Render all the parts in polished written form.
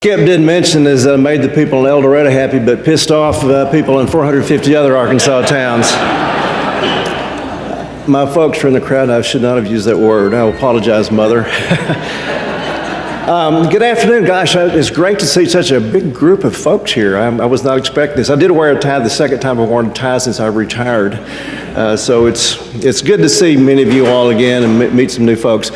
Skip didn't mention is made the people in El Dorado happy, but pissed off people in 450 other Arkansas towns. My folks are in the crowd. I should not have used that word. I apologize, Mother. Good afternoon. Gosh, it's great to see such a big group of folks here. I was not expecting this. I did wear a tie the second time I've worn a tie since I retired. So it's good to see many of you all again and meet some new folks.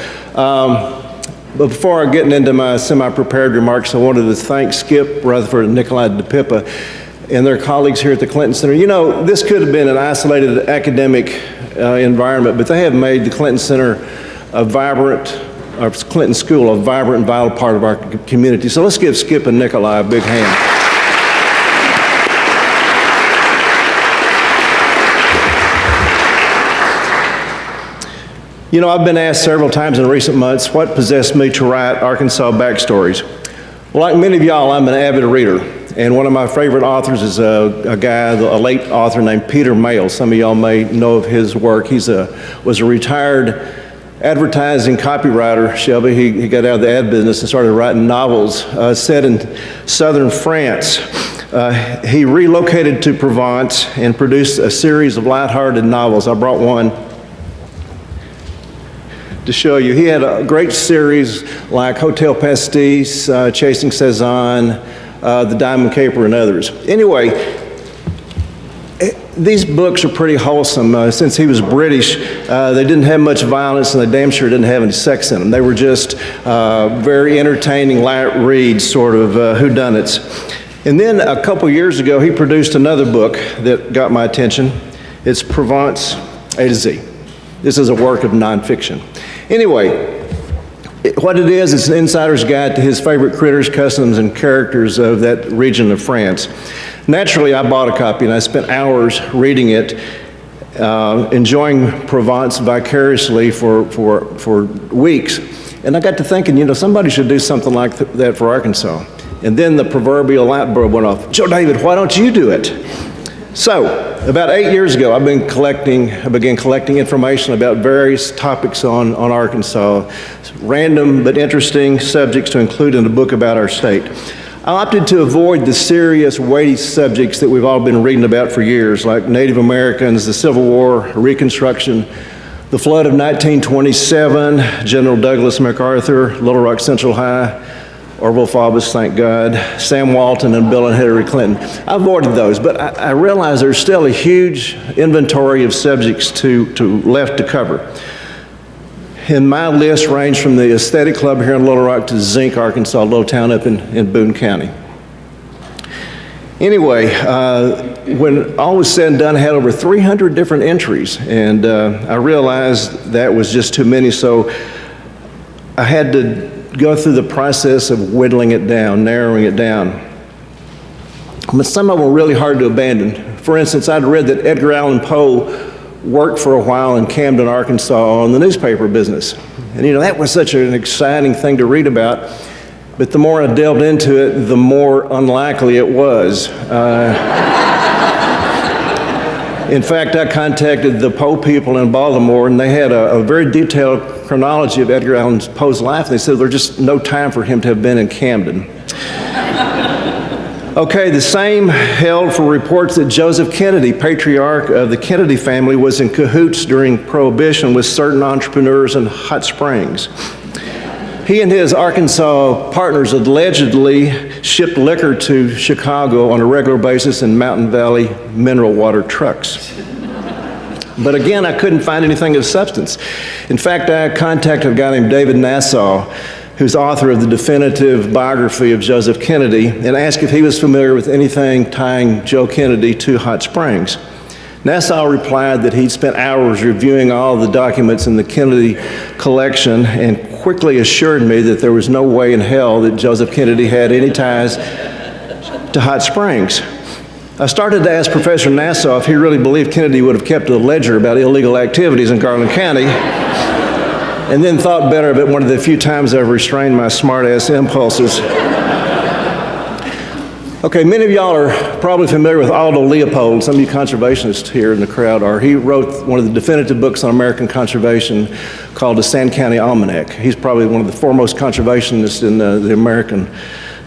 But before I get into my semi-prepared remarks, I wanted to thank Skip Rutherford and Nikolai DePippa and their colleagues here at the Clinton Center. You know, this could have been an isolated academic environment, but they have made the Clinton Center Clinton School a vibrant and vital part of our community. So let's give Skip and Nikolai a big hand. You know, I've been asked several times in recent months what possessed me to write Arkansas Backstories. Well, like many of y'all, I'm an avid reader, and one of my favorite authors is a late author named Peter Mayle. Some of y'all may know of his work. He was a retired advertising copywriter, Shelby. He got out of the ad business and started writing novels set in southern France. He relocated to Provence and produced a series of lighthearted novels. I brought one to show you. He had a great series like Hotel Pastis, Chasing Cezanne, The Diamond Caper, and others. Anyway, these books are pretty wholesome. Since he was British, they didn't have much violence, and they damn sure didn't have any sex in them. They were just very entertaining, light reads, sort of whodunits. And then a couple years ago, he produced another book that got my attention. It's Provence A to Z. This is a work of nonfiction. Anyway, what it is, it's an insider's guide to his favorite critters, customs, and characters of that region of France. Naturally, I bought a copy and I spent hours reading it, enjoying Provence vicariously for weeks. And I got to thinking, you know, somebody should do something like that for Arkansas. And then the proverbial light bulb went off. Joe David, why don't you do it? So, about 8 years ago, I began collecting information about various topics on Arkansas, random but interesting subjects to include in a book about our state. I opted to avoid the serious, weighty subjects that we've all been reading about for years, like Native Americans, the Civil War, Reconstruction, the flood of 1927, General Douglas MacArthur, Little Rock Central High, Orville Faubus, thank God, Sam Walton, and Bill and Hillary Clinton. I avoided those, but I realize there's still a huge inventory of subjects left to cover. And my list ranged from the Aesthetic Club here in Little Rock to Zinc, Arkansas, a little town up in Boone County. Anyway, when all was said and done, I had over 300 different entries, and I realized that was just too many, so I had to go through the process of whittling it down, narrowing it down. But some of them were really hard to abandon. For instance, I'd read that Edgar Allan Poe worked for a while in Camden, Arkansas on the newspaper business. And you know, that was such an exciting thing to read about. But the more I delved into it, the more unlikely it was. In fact, I contacted the Poe people in Baltimore, and they had a very detailed chronology of Edgar Allan Poe's life. They said there's just no time for him to have been in Camden. Okay, the same held for reports that Joseph Kennedy, patriarch of the Kennedy family, was in cahoots during Prohibition with certain entrepreneurs in Hot Springs. He and his Arkansas partners allegedly shipped liquor to Chicago on a regular basis in Mountain Valley mineral water trucks. But again, I couldn't find anything of substance. In fact, I contacted a guy named David Nassau, who's author of the definitive biography of Joseph Kennedy, and asked if he was familiar with anything tying Joe Kennedy to Hot Springs. Nassau replied that he'd spent hours reviewing all the documents in the Kennedy collection and quickly assured me that there was no way in hell that Joseph Kennedy had any ties to Hot Springs. I started to ask Professor Nassau if he really believed Kennedy would have kept a ledger about illegal activities in Garland County, and then thought better of it one of the few times I've restrained my smart-ass impulses. Okay, many of y'all are probably familiar with Aldo Leopold. Some of you conservationists here in the crowd are. He wrote one of the definitive books on American conservation called the Sand County Almanac. He's probably one of the foremost conservationists in the American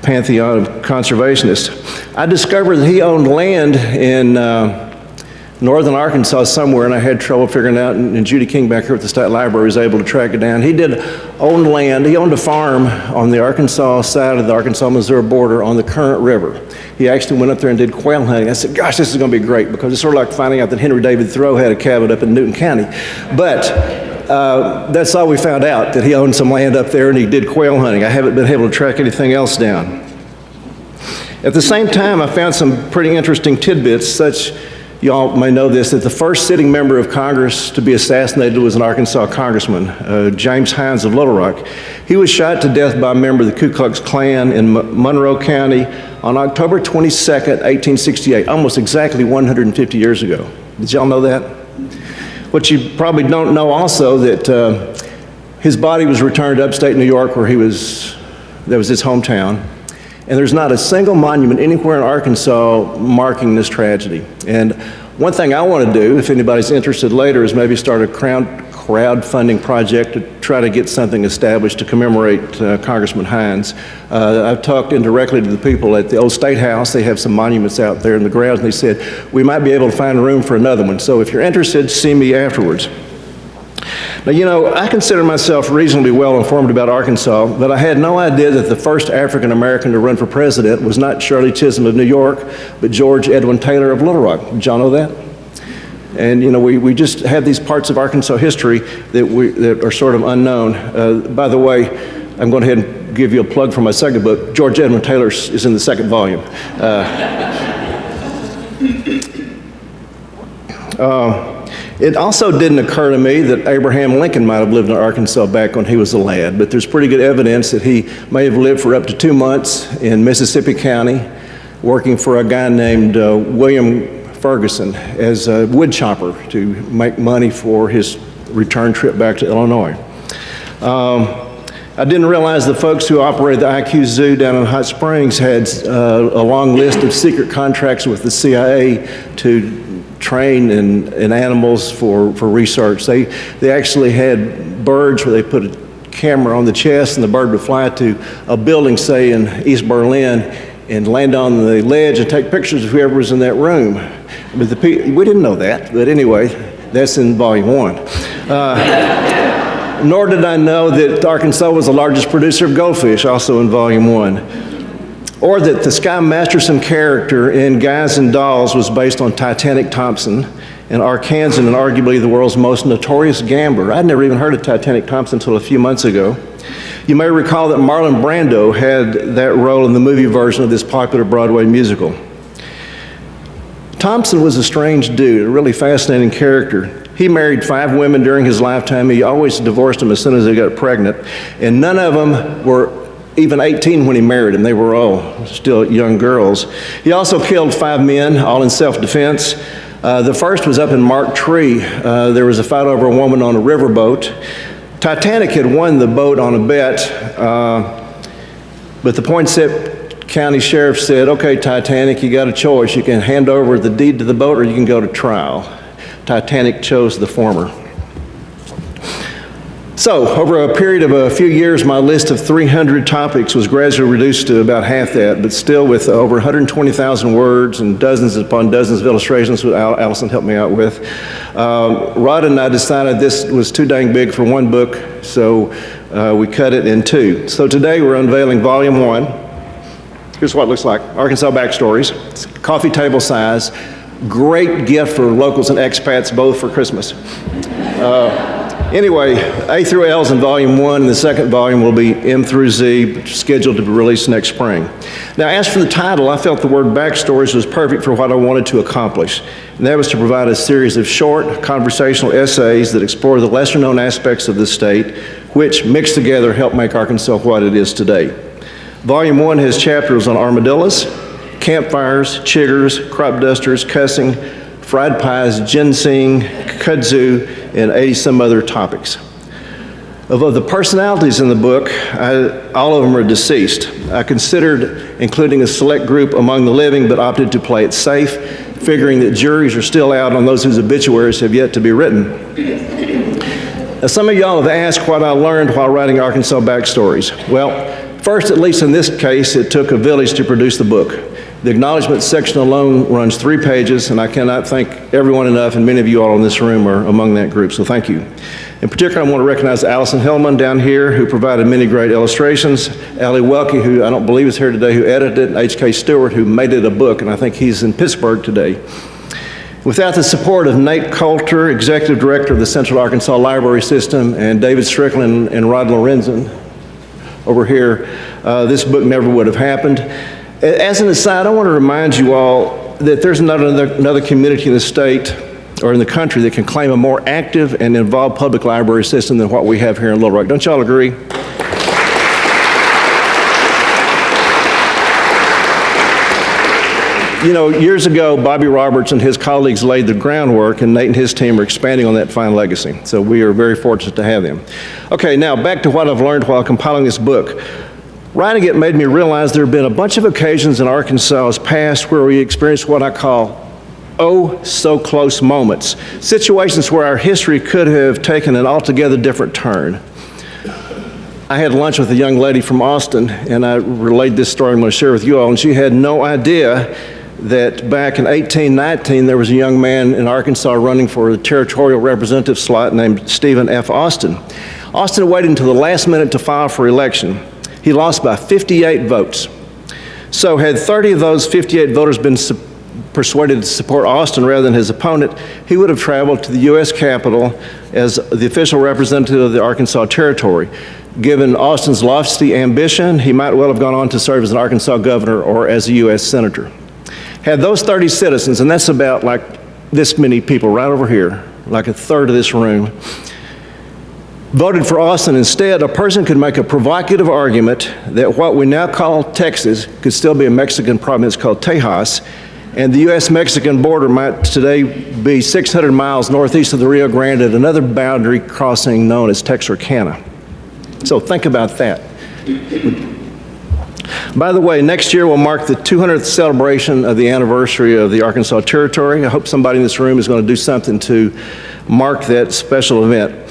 pantheon of conservationists. I discovered that he owned land in northern Arkansas somewhere, and I had trouble figuring out, and Judy King back here at the State Library was able to track it down. He did own land. He owned a farm on the Arkansas side of the Arkansas-Missouri border on the Current River. He actually went up there and did quail hunting. I said, gosh, this is going to be great, because it's sort of like finding out that Henry David Thoreau had a cabin up in Newton County. But that's all we found out, that he owned some land up there and he did quail hunting. I haven't been able to track anything else down. At the same time, I found some pretty interesting tidbits, such, you all may know this, that the first sitting member of Congress to be assassinated was an Arkansas congressman, James Hines of Little Rock. He was shot to death by a member of the Ku Klux Klan in Monroe County on October 22nd, 1868, almost exactly 150 years ago. Did y'all know that? What you probably don't know also, that his body was returned to upstate New York, where that was his hometown. And there's not a single monument anywhere in Arkansas marking this tragedy. And one thing I want to do, if anybody's interested later, is maybe start a crowdfunding project to try to get something established to commemorate Congressman Hines. I've talked indirectly to the people at the old State House. They have some monuments out there in the grounds, and they said, we might be able to find room for another one. So if you're interested, see me afterwards. Now, you know, I consider myself reasonably well informed about Arkansas, but I had no idea that the first African American to run for president was not Shirley Chisholm of New York, but George Edwin Taylor of Little Rock. Did y'all know that? And, you know, we just have these parts of Arkansas history that are sort of unknown. By the way, I'm going to go ahead and give you a plug for my second book. George Edwin Taylor is in the second volume. It also didn't occur to me that Abraham Lincoln might have lived in Arkansas back when he was a lad, but there's pretty good evidence that he may have lived for up to 2 months in Mississippi County, working for a guy named William Ferguson as a wood chopper to make money for his return trip back to Illinois. I didn't realize the folks who operated the IQ Zoo down in Hot Springs had a long list of secret contracts with the CIA to train in animals for research. They actually had birds where they put a camera on the chest and the bird would fly to a building, say in East Berlin, and land on the ledge and take pictures of whoever was in that room. But we didn't know that, but anyway, that's in volume 1. Nor did I know that Arkansas was the largest producer of goldfish, also in volume 1. Or that the Sky Masterson character in Guys and Dolls was based on Titanic Thompson, and Arkansan, and arguably the world's most notorious gambler. I'd never even heard of Titanic Thompson until a few months ago. You may recall that Marlon Brando had that role in the movie version of this popular Broadway musical. Thompson was a strange dude, a really fascinating character. He married 5 women during his lifetime. He always divorced them as soon as they got pregnant, and none of them were even 18 when he married them. They were all still young girls. He also killed 5 men, all in self-defense. The first was up in Mark Tree. There was a fight over a woman on a riverboat. Titanic had won the boat on a bet, but the Poinsett County Sheriff said, okay, Titanic, you got a choice. You can hand over the deed to the boat or you can go to trial. Titanic chose the former. So, over a period of a few years, my list of 300 topics was gradually reduced to about half that, but still with over 120,000 words and dozens upon dozens of illustrations that Allison helped me out with. Rod and I decided this was too dang big for one book, so we cut it in 2. So today we're unveiling Volume 1. Here's what it looks like. Arkansas Backstories. It's coffee table size. Great gift for locals and expats, both for Christmas. Anyway, A through L's in Volume 1, and the second volume will be M through Z, scheduled to be released next spring. Now, as for the title, I felt the word Backstories was perfect for what I wanted to accomplish, and that was to provide a series of short, conversational essays that explore the lesser-known aspects of the state, which, mixed together, help make Arkansas what it is today. Volume 1 has chapters on armadillos, campfires, chiggers, crop dusters, cussing, fried pies, ginseng, kudzu, and 80-some other topics. Of the personalities in the book, all of them are deceased. I considered including a select group among the living, but opted to play it safe, figuring that juries are still out on those whose obituaries have yet to be written. Now, some of y'all have asked what I learned while writing Arkansas Backstories. Well, First, at least in this case, it took a village to produce the book. The acknowledgement section alone runs 3 pages, and I cannot thank everyone enough, and many of you all in this room are among that group, so thank you. In particular, I want to recognize Allison Hillman down here, who provided many great illustrations, Allie Welke, who I don't believe is here today, who edited it, and H.K. Stewart, who made it a book, and I think he's in Pittsburgh today. Without the support of Nate Coulter, Executive Director of the Central Arkansas Library System, and David Strickland and Rod Lorenzen over here, this book never would have happened. As an aside, I want to remind you all that there's not another community in the state or in the country that can claim a more active and involved public library system than what we have here in Little Rock. Don't y'all agree? You know, years ago, Bobby Roberts and his colleagues laid the groundwork, and Nate and his team are expanding on that fine legacy. So we are very fortunate to have them. Okay, now back to what I've learned while compiling this book. Writing it made me realize there have been a bunch of occasions in Arkansas's past where we experienced what I call oh-so-close moments, situations where our history could have taken an altogether different turn. I had lunch with a young lady from Austin, and I relayed this story I'm going to share with you all, and she had no idea that back in 1819 there was a young man in Arkansas running for the territorial representative slot named Stephen F. Austin. Austin waited until the last minute to file for election. He lost by 58 votes. So had 30 of those 58 voters been persuaded to support Austin rather than his opponent, he would have traveled to the U.S. Capitol as the official representative of the Arkansas Territory. Given Austin's lofty ambition, he might well have gone on to serve as an Arkansas governor or as a U.S. senator. Had those 30 citizens, and that's about like this many people right over here, like a third of this room, voted for Austin instead, a person could make a provocative argument that what we now call Texas could still be a Mexican province called Tejas, and the U.S.-Mexican border might today be 600 miles northeast of the Rio Grande at another boundary crossing known as Texarkana. So think about that. By the way, next year will mark the 200th celebration of the anniversary of the Arkansas Territory. I hope somebody in this room is going to do something to mark that special event.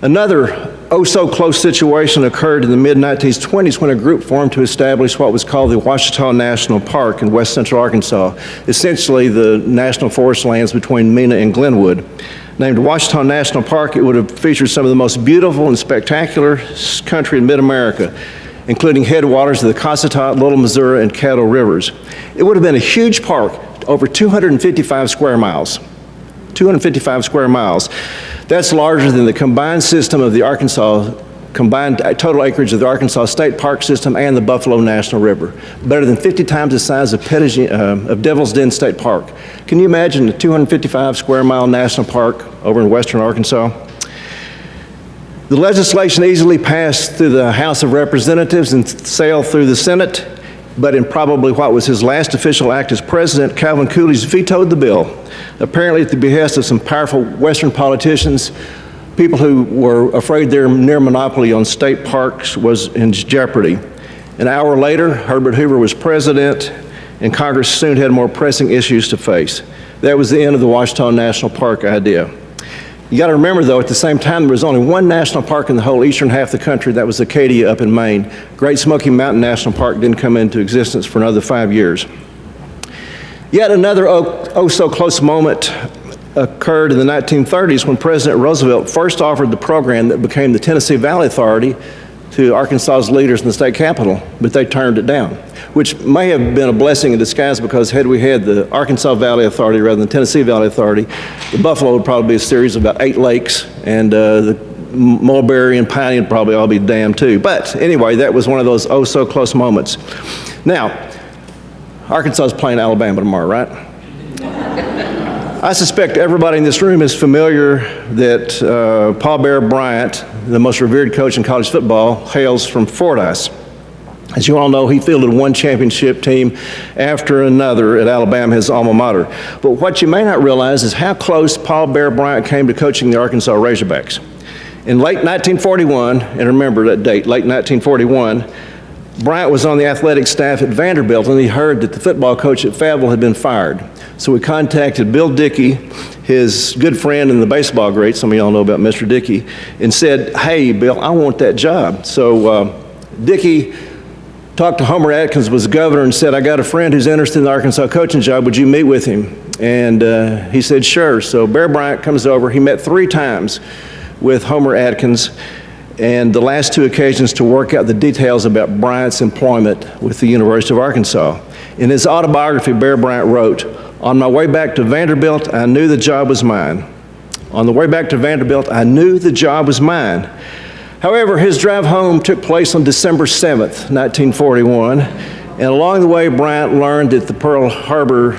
Another oh-so-close situation occurred in the mid-1920s when a group formed to establish what was called the Ouachita National Park in west central Arkansas, essentially the national forest lands between Mena and Glenwood. Named Ouachita National Park, it would have featured some of the most beautiful and spectacular country in mid-America, including headwaters of the Cossatot, Little Missouri, and Caddo rivers. It would have been a huge park, over 255 square miles. 255 square miles. That's larger than the combined system of the combined total acreage of the Arkansas State Park System and the Buffalo National River. Better than 50 times the size of Devil's Den State Park. Can you imagine a 255 square mile national park over in western Arkansas? The legislation easily passed through the House of Representatives and sailed through the Senate, but in probably what was his last official act as president, Calvin Coolidge vetoed the bill, apparently at the behest of some powerful Western politicians. People who were afraid their near monopoly on state parks was in jeopardy. An hour later, Herbert Hoover was president, and Congress soon had more pressing issues to face. That was the end of the Ouachita National Park idea. You got to remember, though, at the same time, there was only one national park in the whole eastern half of the country. That was Acadia up in Maine. Great Smoky Mountain National Park didn't come into existence for another 5 years. Yet another oh-so-close moment occurred in the 1930s when President Roosevelt first offered the program that became the Tennessee Valley Authority to Arkansas's leaders in the state capitol, but they turned it down, which may have been a blessing in disguise, because had we had the Arkansas Valley Authority rather than the Tennessee Valley Authority, the Buffalo would probably be a series of about 8 lakes, and the Mulberry and Piney would probably all be dammed too. But anyway, that was one of those oh-so-close moments. Now, Arkansas is playing Alabama tomorrow, right? I suspect everybody in this room is familiar that Paul Bear Bryant, the most revered coach in college football, hails from Fordyce. As you all know, he fielded one championship team after another at Alabama, his alma mater. But what you may not realize is how close Paul Bear Bryant came to coaching the Arkansas Razorbacks. In late 1941, and remember that date, late 1941, Bryant was on the athletic staff at Vanderbilt, and he heard that the football coach at Fayetteville had been fired. So we contacted Bill Dickey, his good friend and the baseball great, some of y'all know about Mr. Dickey, and said, hey, Bill, I want that job. So Dickey talked to Homer Atkins, was governor, and said, I got a friend who's interested in the Arkansas coaching job. Would you meet with him? And he said, sure. So Bear Bryant comes over. He met 3 times with Homer Atkins, and the last 2 occasions to work out the details about Bryant's employment with the University of Arkansas. In his autobiography, Bear Bryant wrote, on my way back to Vanderbilt, I knew the job was mine. On the way back to Vanderbilt, I knew the job was mine. However, his drive home took place on December 7th, 1941, and along the way, Bryant learned that the Pearl Harbor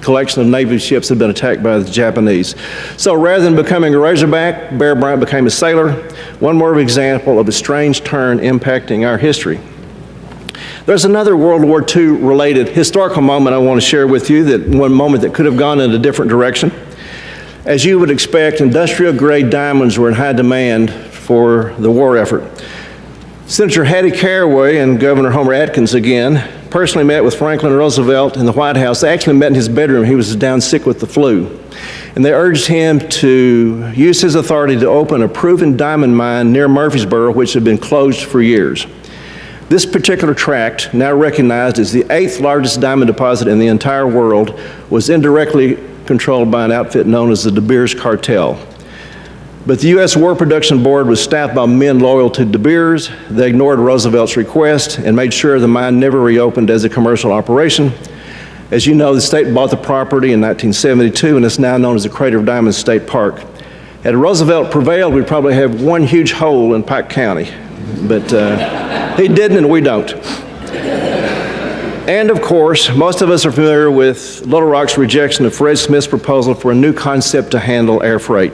collection of Navy ships had been attacked by the Japanese. So rather than becoming a Razorback, Bear Bryant became a sailor. One more example of a strange turn impacting our history. There's another World War II related historical moment I want to share with you, that one moment that could have gone in a different direction. As you would expect, industrial grade diamonds were in high demand for the war effort. Senator Hattie Caraway and Governor Homer Atkins again personally met with Franklin Roosevelt in the White House. They actually met in his bedroom. He was down sick with the flu. And they urged him to use his authority to open a proven diamond mine near Murfreesboro, which had been closed for years. This particular tract, now recognized as the 8th largest diamond deposit in the entire world, was indirectly controlled by an outfit known as the De Beers Cartel. But the U.S. War Production Board was staffed by men loyal to De Beers. They ignored Roosevelt's request and made sure the mine never reopened as a commercial operation. As you know, the state bought the property in 1972, and it's now known as the Crater of Diamonds State Park. Had Roosevelt prevailed, we'd probably have one huge hole in Pike County. But he didn't, and we don't. And of course, most of us are familiar with Little Rock's rejection of Fred Smith's proposal for a new concept to handle air freight.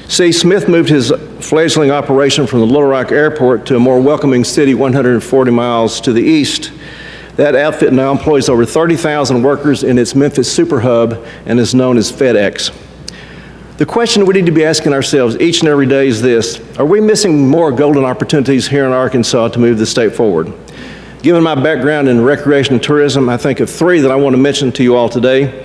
See, Smith moved his fledgling operation from the Little Rock Airport to a more welcoming city 140 miles to the east. That outfit now employs over 30,000 workers in its Memphis super hub and is known as FedEx. The question we need to be asking ourselves each and every day is this: are we missing more golden opportunities here in Arkansas to move the state forward? Given my background in recreation and tourism, I think of 3 that I want to mention to you all today.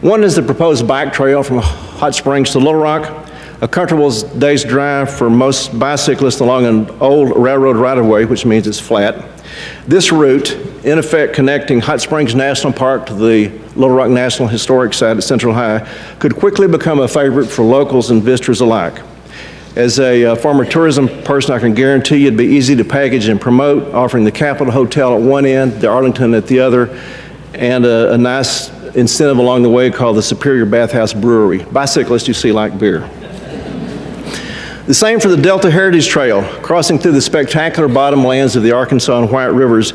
One is the proposed bike trail from Hot Springs to Little Rock, a comfortable day's drive for most bicyclists along an old railroad right-of-way, which means it's flat. This route, in effect connecting Hot Springs National Park to the Little Rock National Historic Site at Central High, could quickly become a favorite for locals and visitors alike. As a former tourism person, I can guarantee you it'd be easy to package and promote, offering the Capitol Hotel at one end, the Arlington at the other, and a nice incentive along the way called the Superior Bathhouse Brewery. Bicyclists, you see, like beer. The same for the Delta Heritage Trail. Crossing through the spectacular bottomlands of the Arkansas and White Rivers,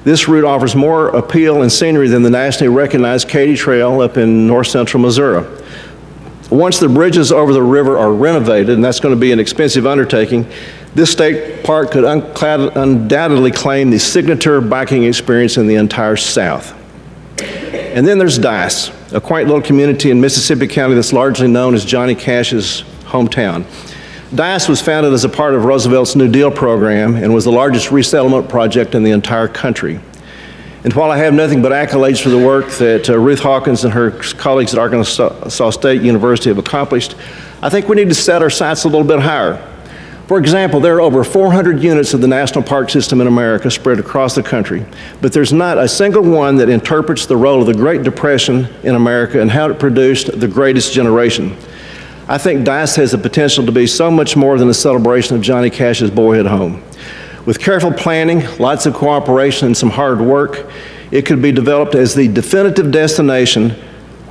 this route offers more appeal and scenery than the nationally recognized Katy Trail up in north central Missouri. Once the bridges over the river are renovated, and that's going to be an expensive undertaking, this state park could undoubtedly claim the signature biking experience in the entire South. And then there's Dice, a quaint little community in Mississippi County that's largely known as Johnny Cash's hometown. Dice was founded as a part of Roosevelt's New Deal program and was the largest resettlement project in the entire country. And while I have nothing but accolades for the work that Ruth Hawkins and her colleagues at Arkansas State University have accomplished, I think we need to set our sights a little bit higher. For example, there are over 400 units of the national park system in America spread across the country, but there's not a single one that interprets the role of the Great Depression in America and how it produced the greatest generation. I think Dice has the potential to be so much more than a celebration of Johnny Cash's boyhood home. With careful planning, lots of cooperation, and some hard work, it could be developed as the definitive destination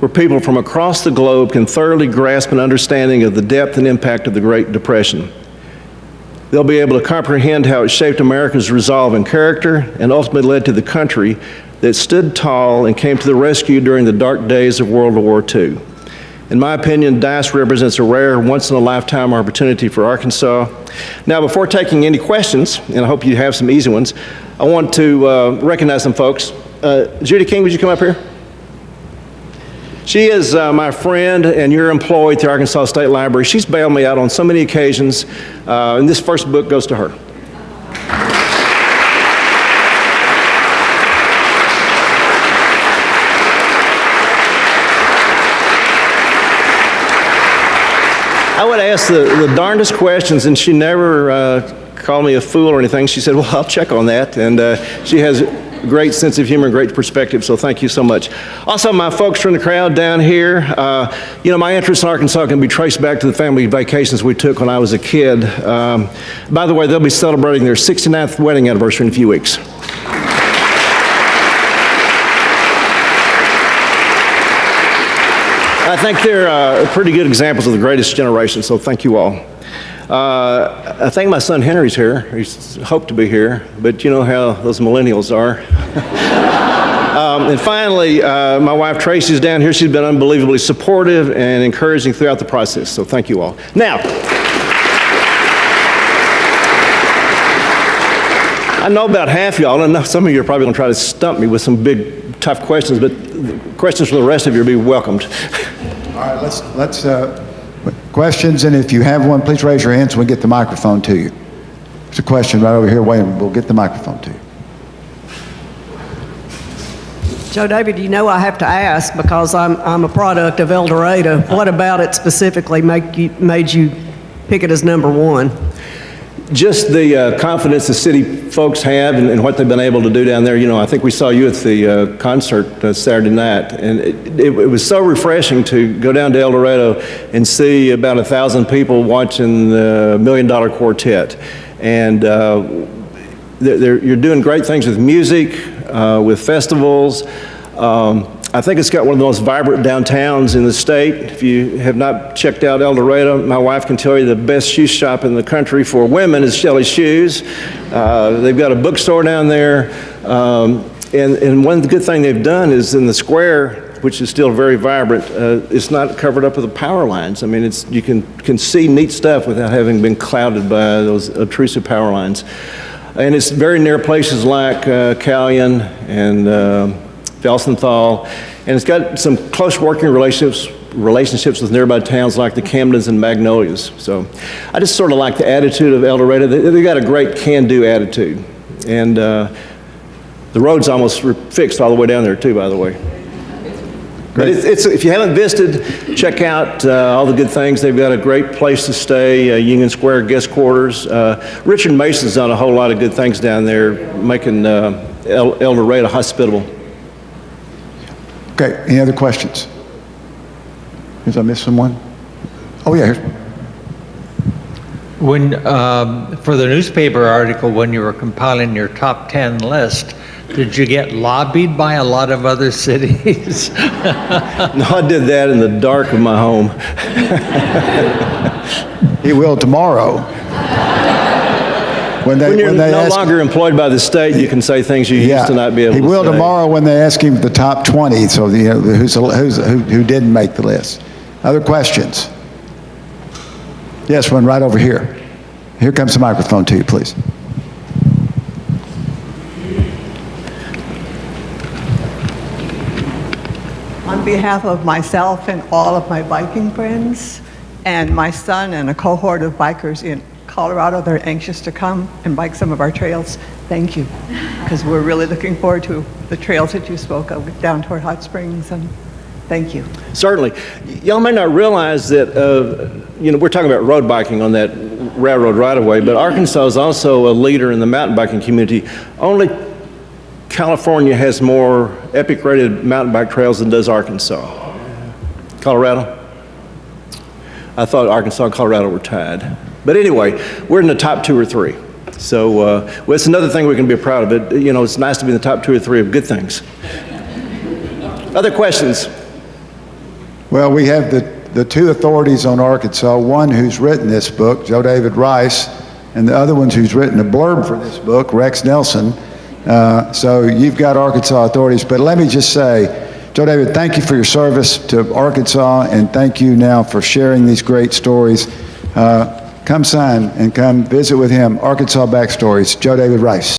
where people from across the globe can thoroughly grasp an understanding of the depth and impact of the Great Depression. They'll be able to comprehend how it shaped America's resolve and character and ultimately led to the country that stood tall and came to the rescue during the dark days of World War II. In my opinion, Dice represents a rare, once-in-a-lifetime opportunity for Arkansas. Now, before taking any questions, and I hope you have some easy ones, I want to recognize some folks. Judy King, would you come up here? She is my friend and your employee at the Arkansas State Library. She's bailed me out on so many occasions, and this first book goes to her. I would ask the darndest questions, and she never call me a fool or anything. She said, well, I'll check on that. And she has a great sense of humor and great perspective, so thank you so much. Also, my folks from the crowd down here, my interest in Arkansas can be traced back to the family vacations we took when I was a kid. By the way, they'll be celebrating their 69th wedding anniversary in a few weeks. I think they're pretty good examples of the greatest generation, so thank you all. I think my son Henry's here. He's hoped to be here, but you know how those millennials are. And finally, my wife Tracy's down here. She's been unbelievably supportive and encouraging throughout the process, so thank you all. Now, I know about half y'all, and some of you are probably going to try to stump me with some big, tough questions, but questions from the rest of you will be welcomed. All right, let's questions, and if you have one, please raise your hand so we get the microphone to you. There's a question right over here. Wait, we'll get the microphone to you. Joe David, I have to ask because I'm a product of El Dorado. What about it specifically made you pick it as number one? Just the confidence the city folks have and what they've been able to do down there. I think we saw you at the concert Saturday night, and it was so refreshing to go down to El Dorado and see about 1,000 people watching the $1 Million Quartet. And you're doing great things with music, with festivals. I think it's got one of the most vibrant downtowns in the state. If you have not checked out El Dorado, my wife can tell you the best shoe shop in the country for women is Shelley's Shoes. They've got a bookstore down there. And one good thing they've done is in the square, which is still very vibrant, it's not covered up with the power lines. I mean, you can see neat stuff without having been clouded by those obtrusive power lines. And it's very near places like Callion and Felsenthal, and it's got some close working relationships with nearby towns like the Camdens and Magnolias. So I just sort of like the attitude of El Dorado. They've got a great can-do attitude. And the road's almost fixed all the way down there too, by the way. But if you haven't visited, check out all the good things. They've got a great place to stay, Union Square guest quarters. Richard Mason's done a whole lot of good things down there, making El Dorado hospitable. Okay, any other questions? Did I miss someone? Oh, yeah. When, for the newspaper article, when you were compiling your top 10 list, did you get lobbied by a lot of other cities? No, I did that in the dark of my home. He will tomorrow. When you're no longer employed by the state, you can say things you used to not be able to say. He will tomorrow when they ask him the top 20, so who didn't make the list. Other questions? Yes, one right over here. Here comes the microphone to you, please. On behalf of myself and all of my biking friends, and my son and a cohort of bikers in Colorado, they're anxious to come and bike some of our trails. Thank you, because we're really looking forward to the trails that you spoke of down toward Hot Springs, and thank you. Certainly. Y'all may not realize that, we're talking about road biking on that railroad right-of-way, but Arkansas is also a leader in the mountain biking community. Only California has more epic-rated mountain bike trails than does Arkansas. Colorado? I thought Arkansas and Colorado were tied. But anyway, we're in the top 2 or 3. So it's another thing we can be proud of. It, it's nice to be in the top 2 or 3 of good things. Other questions? Well, we have the 2 authorities on Arkansas, one who's written this book, Joe David Rice, and the other one who's written a blurb for this book, Rex Nelson. So you've got Arkansas authorities, but let me just say, Joe David, thank you for your service to Arkansas, and thank you now for sharing these great stories. Come sign and come visit with him. Arkansas Backstories, Joe David Rice.